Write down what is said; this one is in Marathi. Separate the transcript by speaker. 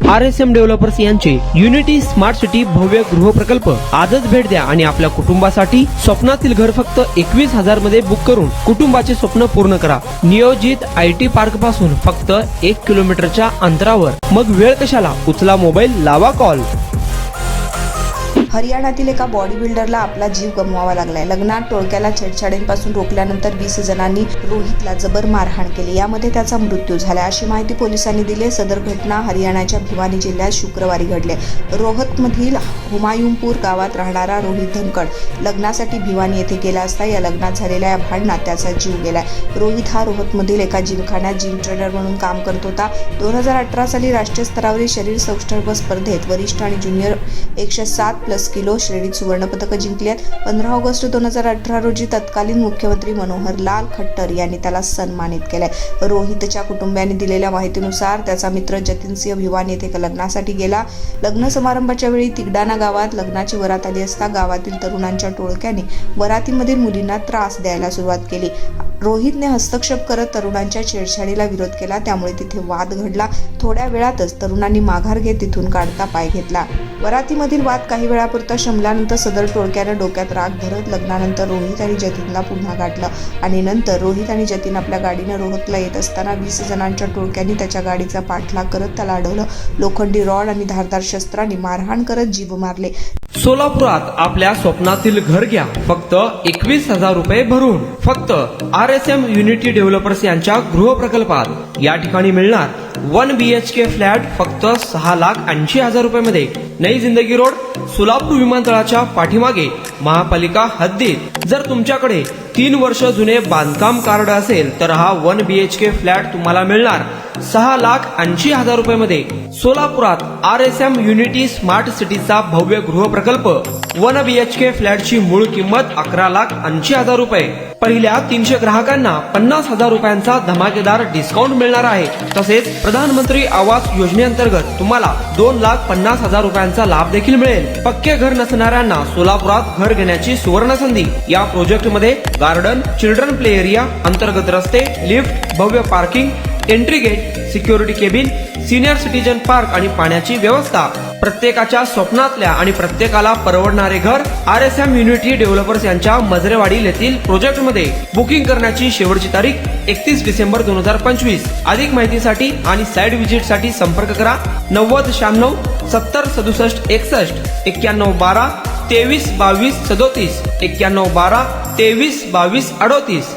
Speaker 1: RSM डेव्हलपर्स यांचे युनिटी स्मार्ट सिटी भव्य गृह प्रकल्प आजच भेट द्या आणि आपल्या कुटुंबासाठी स्वप्नातील घर फक्त 21,000 मध्ये बुक करून कुटुंबाचे स्वप्न पूर्ण करा। नियोजित IT पार्क पासून फक्त 1 किलोमीटरच्या अंतरावर। मग वेळ कशाला, उचला मोबाईल, लावा कॉल।
Speaker 2: हरियाणातील एका बॉडी बिल्डरला आपला जीव गमवावा लागलाय। लग्नात टोळक्याला छेडछाडींपासून रोखल्यानंतर 20 जणांनी रोहितला जबर मारहाण केली, यामध्ये त्याचा मृत्यू झाला, अशी माहिती पोलिसांनी दिली। सदर घटना हरियाणाच्या भिवानी जिल्ह्यात शुक्रवारी घडली। रोहतमधील हुमायूनपूर गावात राहणारा रोहित धनखड लग्नासाठी भिवानी येथे गेला असता या लग्नात झालेल्या या भांडणात त्याचा जीव गेलाय। रोहित हा रोहतमधील एका जिमखान्यात जिम ट्रेनर म्हणून काम करत होता। 2018 साली राष्ट्रीय स्तरावरील शरीर सौष्ठव स्पर्धेत वरिष्ठ आणि ज्युनियर 107+ किलो श्रेणीत सुवर्ण पदक जिंकली आहेत। 15 ऑगस्ट 2018 रोजी तत्कालीन मुख्यमंत्री मनोहर लाल खट्टर यांनी त्याला सन्मानित केलंय। रोहितच्या कुटुंबियांनी दिलेल्या माहितीनुसार त्याचा मित्र जतीन सिंह भिवानी येथे एका लग्नासाठी गेला। लग्न समारंभाच्या वेळी तिगडाणा गावात लग्नाची वरात आली असता गावातील तरुणांच्या टोळक्याने वरातीमधील मुलींना त्रास द्यायला सुरुवात केली। रोहितने हस्तक्षेप करत तरुणांच्या छेडछाडीला विरोध केला, त्यामुळे तिथे वाद घडला। थोड्या वेळातच तरुणांनी माघार घेत तिथून काढता पाय घेतला। वरातीमधील वाद काही वेळापुरता शमल्यानंतर सदर टोळक्याने डोक्यात राग धरत लग्नानंतर रोहित आणि जतीनला पुन्हा गाठलं आणि नंतर रोहित आणि जतीन आपल्या गाडीने रोहतला येत असताना 20 जणांच्या टोळक्यांनी त्याच्या गाडीचा पाठलाग करत त्याला अडवलं। लोखंडी रॉड आणि धारदार शस्त्रांनी मारहाण करत जीव मारले।
Speaker 1: सोलापुरात आपल्या स्वप्नातील घर घ्या फक्त 21,000 रुपये भरून। फक्त RSM युनिटी डेव्हलपर्स यांच्या गृह प्रकल्पात। या ठिकाणी मिळणार 1 BHK फ्लॅट फक्त 6,80,000 रुपये मध्ये। नई जिंदगी रोड, सोलापूर विमानतळाच्या पाठीमागे, महापालिका हद्दीत। जर तुमच्याकडे 3 वर्ष जुने बांधकाम कार्ड असेल तर हा 1 BHK फ्लॅट तुम्हाला मिळणार 6,80,000 रुपये मध्ये। सोलापुरात RSM युनिटी स्मार्ट सिटीचा भव्य गृह प्रकल्प। 1 BHK फ्लॅटची मूळ किंमत 11,80,000 रुपये। पहिल्या 300 ग्राहकांना 50,000 रुपयांचा धमाकेदार डिस्काउंट मिळणार आहे। तसेच प्रधानमंत्री आवास योजनेअंतर्गत तुम्हाला 2,50,000 रुपयांचा लाभ देखील मिळेल। पक्के घर नसणाऱ्यांना सोलापुरात घर घेण्याची सुवर्ण संधी। या प्रोजेक्ट मध्ये गार्डन, चिल्ड्रन प्ले एरिया, अंतर्गत रस्ते, लिफ्ट, भव्य parking, entry gate, security cabin, senior citizen park आणि पाण्याची व्यवस्था। प्रत्येकाच्या स्वप्नातल्या आणि प्रत्येकाला परवडणारे घर RSM युनिटी डेव्हलपर्स यांच्या मजरेवाडी येथील प्रोजेक्ट मध्ये। बुकिंग करण्याची शेवटची तारीख 31 डिसेंबर 2025। अधिक माहितीसाठी आणि साइट व्हिजिट साठी संपर्क करा 9096 70 67 61 91 12 23 22 37 91 12 23 22 38।